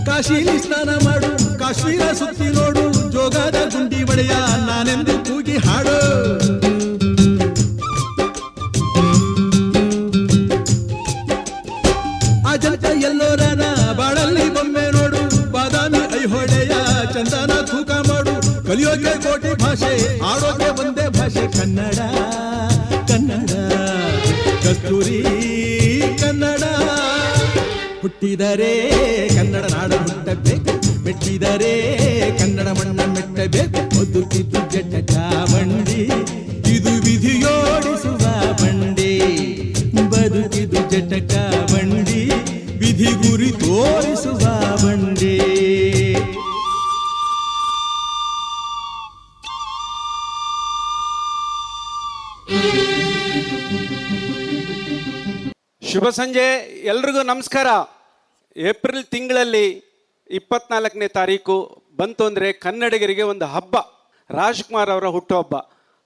ಕಾಶಿಲಿ ಸ್ನಾನ ಮಾಡು, ಕಾಶ್ಮೀರ ಸುತ್ತಿ ನೋಡು, ಜೋಗದ ಗುಂಡಿ ಒಡೆಯ ನಾನೆಂದು ಕೂಗಿ ಹಾಡು. ಅಜಂತ ಎಲ್ಲೋರನ ಬಾಳಲ್ಲಿ ಬೊಮ್ಮೆ ನೋಡು, ಬಾದಾಮಿ ಐಹೊಳೆಯ ಚಂದನ ತೂಕ ಮಾಡು. ಕಲಿಯೋಕೆ ಕೋಟಿ ಭಾಷೆ, ಆಡೋಕೆ ಒಂದೇ ಭಾಷೆ ಕನ್ನಡ. ಕನ್ನಡ ಕಸ್ತೂರಿ ಕನ್ನಡ. ಹುಟ್ಟಿದರೆ ಕನ್ನಡ ನಾಡ ಹುಟ್ಟಬೇಕು, ಮೆಟ್ಟಿದರೆ ಕನ್ನಡ ಮಣ್ಣ ಮೆಟ್ಟಬೇಕು. ಬದುಕಿದ್ದು ಜಟ ಚಾವಂಡಿ, ಇದು ವಿಧಿಯೋಡಿಸುವ ಬಂಡಿ. ಬದುಕಿದು ಜಟಕ ಬಂಡಿ, ವಿಧಿ ಗುರಿ ತೋರಿಸುವ ಬಂಡಿ. ಶುಭ ಸಂಜೆ ಎಲ್ರಿಗೂ ನಮಸ್ಕಾರ. ಏಪ್ರಿಲ್ ತಿಂಗಳಲ್ಲಿ 24ನೇ ತಾರೀಕು ಬಂತು ಅಂದರೆ ಕನ್ನಡಿಗರಿಗೆ ಒಂದು ಹಬ್ಬ, ರಾಜ್ಕುಮಾರ್ ಅವರ ಹುಟ್ಟುಹಬ್ಬ.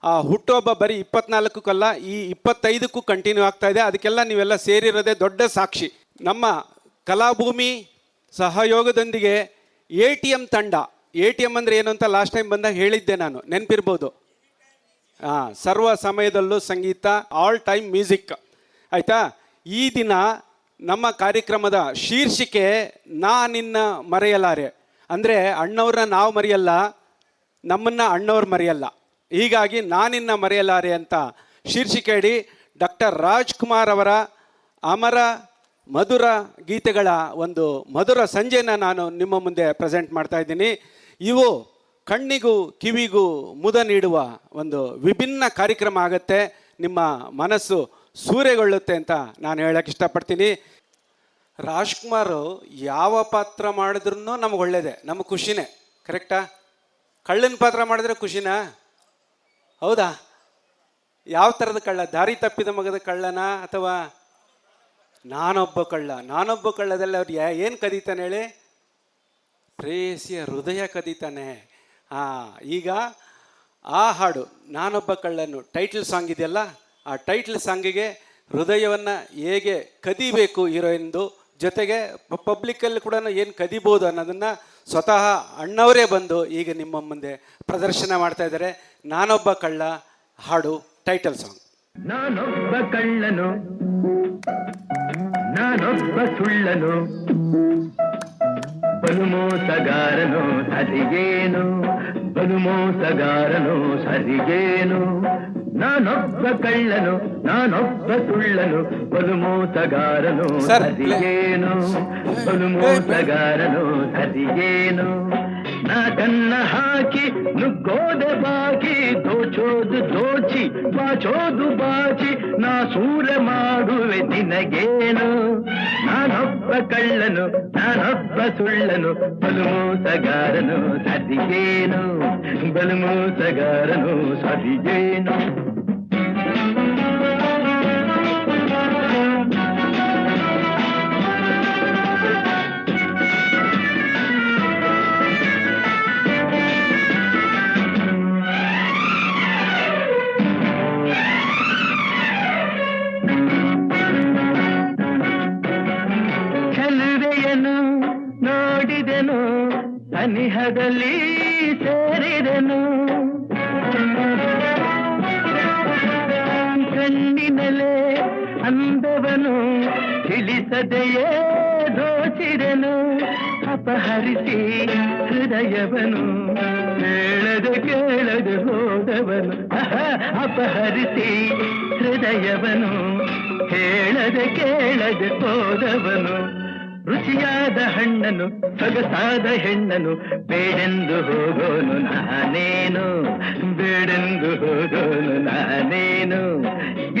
ಆ ಹುಟ್ಟುಹಬ್ಬ ಬರೀ 24ಕ್ಕಲ್ಲ, ಈ 25ಕ್ಕೂ ಕಂಟಿನ್ಯೂ ಆಗ್ತಾ ಇದೆ. ಅದಕ್ಕೆಲ್ಲ ನೀವೆಲ್ಲ ಸೇರಿರೋದೇ ದೊಡ್ಡ ಸಾಕ್ಷಿ. ನಮ್ಮ ಕಲಾಭೂಮಿ ಸಹಯೋಗದೊಂದಿಗೆ ATM ತಂಡ, ATM ಅಂದರೆ ಏನು ಅಂತ ಲಾಸ್ಟ್ ಟೈಮ್ ಬಂದಾಗ ಹೇಳಿದ್ದೆ ನಾನು, ನೆನಪಿರ್ಬೋದು. ಸರ್ವ ಸಮಯದಲ್ಲೂ ಸಂಗೀತ, ಆಲ್ ಟೈಮ್ ಮ್ಯೂಸಿಕ್, ಆಯಿತಾ. ಈ ದಿನ ನಮ್ಮ ಕಾರ್ಯಕ್ರಮದ ಶೀರ್ಷಿಕೆ ನಿನ್ನ ಮರೆಯಲಾರೆ. ಅಂದರೆ ಅಣ್ಣವ್ರನ್ನ ನಾವು ಮರೆಯಲ್ಲ, ನಮ್ಮನ್ನು ಅಣ್ಣವ್ರು ಮರೆಯಲ್ಲ. ಹೀಗಾಗಿ ನಿನ್ನ ಮರೆಯಲಾರೆ ಅಂತ ಶೀರ್ಷಿಕೆ ಅಡಿ ಡಾಕ್ಟರ್ ರಾಜ್ಕುಮಾರ್ ಅವರ ಅಮರ ಮಧುರ ಗೀತೆಗಳ ಒಂದು ಮಧುರ ಸಂಜೆನ ನಾನು ನಿಮ್ಮ ಮುಂದೆ ಪ್ರೆಸೆಂಟ್ ಮಾಡ್ತಾ ಇದ್ದೀನಿ. ಇವು ಕಣ್ಣಿಗೂ ಕಿವಿಗೂ ಮುದ ನೀಡುವ ಒಂದು ವಿಭಿನ್ನ ಕಾರ್ಯಕ್ರಮ ಆಗುತ್ತೆ. ನಿಮ್ಮ ಮನಸ್ಸು ಸೂರೆಗೊಳ್ಳುತ್ತೆ ಅಂತ ನಾನು ಹೇಳಕ್ಕೆ ಇಷ್ಟಪಡ್ತೀನಿ. ರಾಜ್ಕುಮಾರ್ ಯಾವ ಪಾತ್ರ ಮಾಡಿದ್ರೂ ನಮಗೆ ಒಳ್ಳೇದೆ, ನಮಗೆ ಖುಷಿನೇ. ಕರೆಕ್ಟಾ? ಕಳ್ಳನ ಪಾತ್ರ ಮಾಡಿದ್ರೆ ಖುಷಿನಾ? ಹೌದಾ? ಯಾವ ಥರದ ಕಳ್ಳ? ದಾರಿ ತಪ್ಪಿದ ಮಗದ ಕಳ್ಳನ, ಅಥವಾ ನಾನೊಬ್ಬ ಕಳ್ಳದಲ್ಲಿ ಅವ್ರು ಏನು ಕದೀತಾನೆ ಹೇಳಿ? ಪ್ರೇಯಸಿಯ ಹೃದಯ ಕದೀತಾನೆ. ಈಗ ಆ ಹಾಡು ನಾನೊಬ್ಬ ಕಳ್ಳನು ಟೈಟಲ್ ಸಾಂಗ್ ಇದೆಯಲ್ಲ, ಆ ಟೈಟಲ್ ಸಾಂಗಿಗೆ ಹೃದಯವನ್ನು ಹೇಗೆ ಕದಿಬೇಕು ಹೀರೋಯಿನ್ದು, ಜೊತೆಗೆ ಪಬ್ಲಿಕ್ಕಲ್ಲಿ ಕೂಡ ಏನು ಕದಿಬೋದು ಅನ್ನೋದನ್ನು ಸ್ವತಃ ಅಣ್ಣವರೇ ಬಂದು ಈಗ ನಿಮ್ಮ ಮುಂದೆ ಪ್ರದರ್ಶನ ಮಾಡ್ತಾ ಇದ್ದಾರೆ. ನಾನೊಬ್ಬ ಕಳ್ಳ ಹಾಡು ಟೈಟಲ್ ಸಾಂಗ್. ನಾನೊಬ್ಬ ಕಳ್ಳನು, ನಾನೊಬ್ಬ ಸುಳ್ಳನು, ಬಲು ಮೋಸಗಾರನು ಸರಿಗೇನು, ಬಲು ಮೋಸಗಾರನು ಸರಿಗೇನು. ನಾನೊಬ್ಬ ಕಳ್ಳನು, ನಾನೊಬ್ಬ ಸುಳ್ಳನು, ಬಲು ಮೋಸಗಾರನು ಸರಿಗೇನು, ಬಲು ಮೋಸಗಾರನು ಸರಿಗೇನು. ನಾ ಕನ್ನ ಹಾಕಿ ನುಗ್ಗೋದೆ ಬಾಕಿ, ದೋಚೋದು ದೋಚಿ ಬಾಚೋದು ಬಾಚಿ, ನಾ ಸೂರ ಮಾಡುವೆ ನಿನಗೇನು. ನಾನೊಬ್ಬ ಕಳ್ಳನು, ನಾನೊಬ್ಬ ಸುಳ್ಳನು, ಬಲು ಮೋಸಗಾರನು ಸರಿಗೇನು, ಬಲು ಮೋಸಗಾರನು ಸರಿಗೇನು. ನೋಡಿದೆನು ಸನಿಹದಲ್ಲಿ ಸೇರಿದೆನು, ಕಣ್ಣಿನಲೆ ಅಂದವನು ತಿಳಿಸದೆಯೇ ದೋಚಿದೆನು. ಅಪಹರಿಸಿ ಹೃದಯವನು ಕೇಳದೆ ಹೋದವನು, ಅಪಹರಿಸಿ ಹೃದಯವನು ಕೇಳದೆ ಹೋದವನು. ರುಚಿಯಾದ ಹಣ್ಣನು ಸೊಗಸಾದ ಹೆಣ್ಣನು ಬೇಡೆಂದು ಹೋಗೋನು ನಾನೇನು, ಬೇಡೆಂದು ಹೋಗೋನು ನಾನೇನು.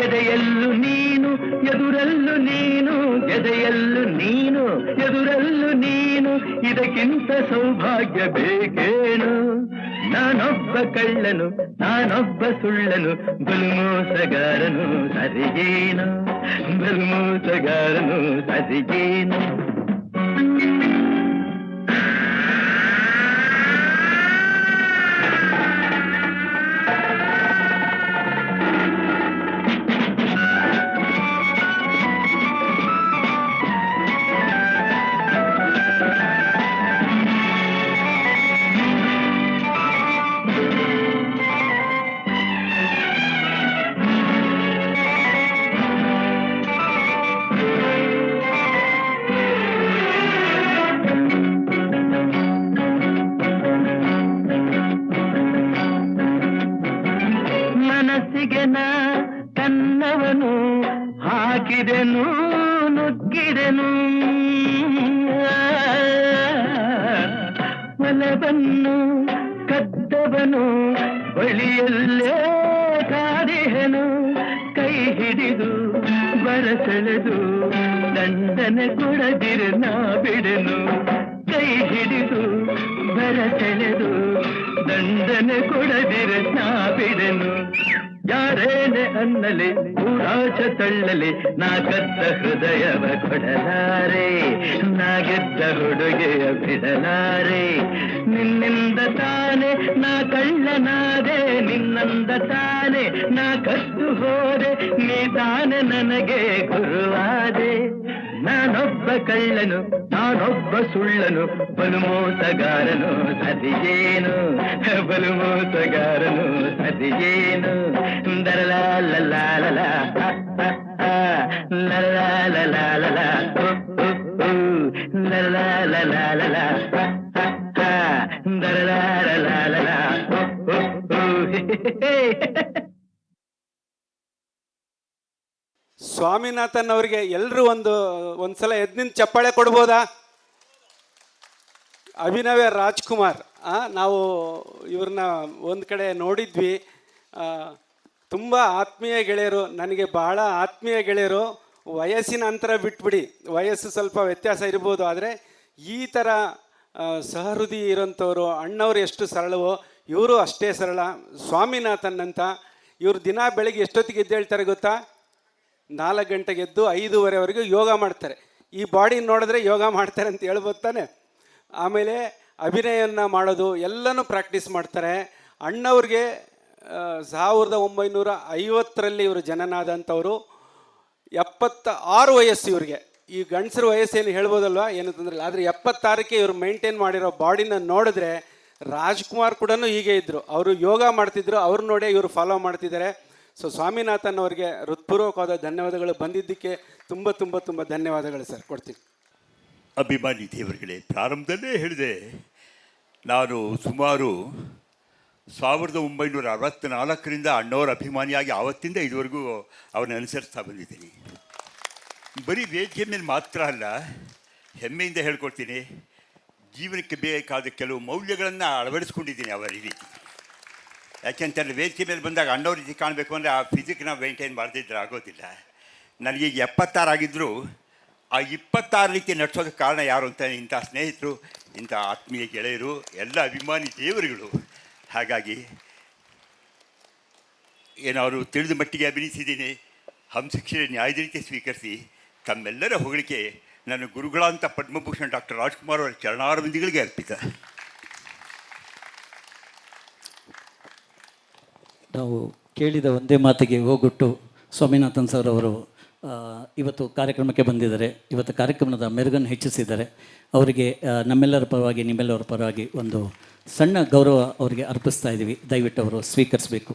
ಎದೆಯಲ್ಲೂ ನೀನು ಎದುರಲ್ಲೂ ನೀನು, ಎದೆಯಲ್ಲೂ ನೀನು ಎದುರಲ್ಲೂ ನೀನು, ಇದಕ್ಕಿಂತ ಸೌಭಾಗ್ಯ ಬೇಕೇನು. ನಾನೊಬ್ಬ ಕಳ್ಳನು, ನಾನೊಬ್ಬ ಸುಳ್ಳನು, ಬಲು ಮೋಸಗಾರನು ಸರಿಗೇನು, ಬಲು ಮೋಸಗಾರನು ಸರಿಗೇನು. ಕಾದೇನು ಒಲವನ್ನು ಕದ್ದವನು ಬಳಿಯಲ್ಲೇ ಕಾದೇನು ಕೈ ಹಿಡಿದು ಬರಸೆಳೆದು ದಂಡನೆ ಕೊಡದಿರು ನಾ ಬಿಡೆನು ಕೈ ಹಿಡಿದು ಬರಸೆಳೆದು ದಂಡನೆ ಕೊಡದಿರು ನಾ ಬಿಡೆನು ಯಾರೇನೆ ಅನ್ನಲೆ ಊರಾಚ ತಳ್ಳಲೆ ನಾ ಕದ್ದ ಹೃದಯವ ಕೊಡಲಾರೆ ನಾ ಗೆದ್ದ ಹುಡುಗೆಯ ಬಿಡಲಾರೆ ನಿನ್ನಿಂದ ತಾನೆ ನಾ ಕಳ್ಳನಾದೆ ನಿನ್ನಂದ ತಾನೆ ನಾ ಕದ್ದು ಹೋದೆ ನೀ ತಾನೆ ನನಗೆ ಗುರುವಾದೆ ನಾನೊಬ್ಬ ಕಳ್ಳನು ನಾನೊಬ್ಬ ಸುಳ್ಳನು ಬಲು ಮೋಸಗಾರನು ಸದಿಯೇನು ಬಲು ಮೋಸಗಾರನು ಸದಿಯೇನು ದರಲಾಲಲಾಲಲ ಲಲಾಲಲಾಲಲ ಲಲಾಲಲಾಲಲ ದರಲಾಲಲಾಲಲ ಸ್ವಾಮಿನಾಥನ್ ಅವರಿಗೆ ಎಲ್ಲರೂ ಒಂದ್ಸಲ ಎದ್ನಿಂದ ಚಪ್ಪಾಳೆ ಕೊಡ್ಬೋದಾ? ಅಭಿನವ ರಾಜ್ಕುಮಾರ್, ನಾವು ಇವ್ರನ್ನ ಒಂದು ಕಡೆ ನೋಡಿದ್ವಿ. ತುಂಬ ಆತ್ಮೀಯ ಗೆಳೆಯರು, ನನಗೆ ಬಹಳ ಆತ್ಮೀಯ ಗೆಳೆಯರು. ವಯಸ್ಸಿನ ಅಂತರ ಬಿಟ್ಬಿಡಿ, ವಯಸ್ಸು ಸ್ವಲ್ಪ ವ್ಯತ್ಯಾಸ ಇರ್ಬೋದು, ಆದರೆ ಈ ಥರ ಸಹೃದಯ ಇರೋಂಥವ್ರು ಅಣ್ಣವ್ರು ಎಷ್ಟು ಸರಳವೋ ಇವರು ಅಷ್ಟೇ ಸರಳ. ಸ್ವಾಮಿನಾಥನ್ ಅಂತ ಇವರು ದಿನ ಬೆಳಗ್ಗೆ ಎಷ್ಟೊತ್ತಿಗೆ ಎದ್ದೇಳ್ತಾರೆ ಗೊತ್ತಾ? 4 ಗಂಟೆಗೆ ಎದ್ದು 5:30ವರೆಗೂ ಯೋಗ ಮಾಡ್ತಾರೆ. ಈ ಬಾಡಿ ನೋಡಿದ್ರೆ ಯೋಗ ಮಾಡ್ತಾರೆ ಅಂತ ಹೇಳ್ಬೋದು ತಾನೆ. ಆಮೇಲೆ ಅಭಿನಯವನ್ನು ಮಾಡೋದು ಎಲ್ಲನೂ ಪ್ರಾಕ್ಟೀಸ್ ಮಾಡ್ತಾರೆ. ಅಣ್ಣವ್ರಿಗೆ 1950ರಲ್ಲಿ ಇವರು ಜನನಾದಂಥವರು. 76 ವಯಸ್ಸು ಇವ್ರಿಗೆ. ಈ ಗಂಡಸರ ವಯಸ್ಸೇನು ಹೇಳ್ಬೋದಲ್ವ, ಏನು ತೊಂದರೆ ಇಲ್ಲ. ಆದರೆ 76ಕ್ಕೆ ಇವರು ಮೇಂಟೈನ್ ಮಾಡಿರೋ ಬಾಡಿನ ನೋಡಿದ್ರೆ ರಾಜ್ಕುಮಾರ್ ಕೂಡ ಹೀಗೆ ಇದ್ದರು. ಅವರು ಯೋಗ ಮಾಡ್ತಿದ್ರು, ಅವ್ರು ನೋಡಿ ಇವರು ಫಾಲೋ ಮಾಡ್ತಿದ್ದಾರೆ. ಸೊ ಸ್ವಾಮಿನಾಥನ್ ಅವರಿಗೆ ಹೃತ್ಪೂರ್ವಕವಾದ ಧನ್ಯವಾದಗಳು. ಬಂದಿದ್ದಕ್ಕೆ ತುಂಬ ತುಂಬ ತುಂಬ ಧನ್ಯವಾದಗಳು ಸರ್. ಕೊಡ್ತೀನಿ. ಅಭಿಮಾನಿ ದೇವರುಗಳೇ, ಪ್ರಾರಂಭದಲ್ಲೇ ಹೇಳಿದೆ, ನಾನು ಸುಮಾರು 1964ರಿಂದ ಅಣ್ಣವರ ಅಭಿಮಾನಿಯಾಗಿ ಆವತ್ತಿಂದ ಇದುವರೆಗೂ ಅವನ್ನ ಅನುಸರಿಸ್ತಾ ಬಂದಿದ್ದೀನಿ. ಬರೀ ವೇದಿಕೆ ಮೇಲೆ ಮಾತ್ರ ಅಲ್ಲ, ಹೆಮ್ಮೆಯಿಂದ ಹೇಳ್ಕೊಡ್ತೀನಿ, ಜೀವನಕ್ಕೆ ಬೇಕಾದ ಕೆಲವು ಮೌಲ್ಯಗಳನ್ನು ಅಳವಡಿಸ್ಕೊಂಡಿದ್ದೀನಿ ಅವರ ರೀತಿ. ಯಾಕೆಂತಂದರೆ ವೇದಿಕೆ ಮೇಲೆ ಬಂದಾಗ ಅಣ್ಣವ್ರ ರೀತಿ ಕಾಣಬೇಕು ಅಂದರೆ ಆ ಫಿಸಿಕ್ನ ಮೇಂಟೈನ್ ಮಾಡದಿದ್ದರೆ ಆಗೋದಿಲ್ಲ. ನನಗೀಗ 76 ಆಗಿದ್ದರೂ ಆ 26 ರೀತಿ ನಡ್ಸೋದಕ್ಕೆ ಕಾರಣ ಯಾರು ಅಂತ ಇಂಥ ಸ್ನೇಹಿತರು, ಇಂಥ ಆತ್ಮೀಯ ಗೆಳೆಯರು, ಎಲ್ಲ ಅಭಿಮಾನಿ ದೇವರುಗಳು. ಹಾಗಾಗಿ ಏನಾದ್ರು ತಿಳಿದ ಮಟ್ಟಿಗೆ ಅಭಿನಯಿಸಿದ್ದೀನಿ. ಹಂಸಕ್ಷೀರ ನ್ಯಾಯದ ರೀತಿ ಸ್ವೀಕರಿಸಿ ತಮ್ಮೆಲ್ಲರ ಹೊಗಳಿಕೆ ನನ್ನ ಗುರುಗಳಾಂಥ ಪದ್ಮಭೂಷಣ್ ಡಾಕ್ಟರ್ ರಾಜ್ಕುಮಾರ್ ಅವರ ಚರಣಾರವಿಂದಿಗಳಿಗೆ ಅರ್ಪಿತ. ನಾವು ಕೇಳಿದ ಒಂದೇ ಮಾತಿಗೆ ಹೋಗೊಟ್ಟು ಸ್ವಾಮಿನಾಥನ್ ಸರ್ ಅವರು ಇವತ್ತು ಕಾರ್ಯಕ್ರಮಕ್ಕೆ ಬಂದಿದ್ದಾರೆ. ಇವತ್ತು ಕಾರ್ಯಕ್ರಮದ ಮೆರುಗನ್ನು ಹೆಚ್ಚಿಸಿದ್ದಾರೆ. ಅವರಿಗೆ ನಮ್ಮೆಲ್ಲರ ಪರವಾಗಿ, ನಿಮ್ಮೆಲ್ಲರ ಪರವಾಗಿ ಒಂದು ಸಣ್ಣ ಗೌರವ ಅವರಿಗೆ ಅರ್ಪಿಸ್ತಾ ಇದ್ದೀವಿ. ದಯವಿಟ್ಟು ಅವರು ಸ್ವೀಕರಿಸಬೇಕು.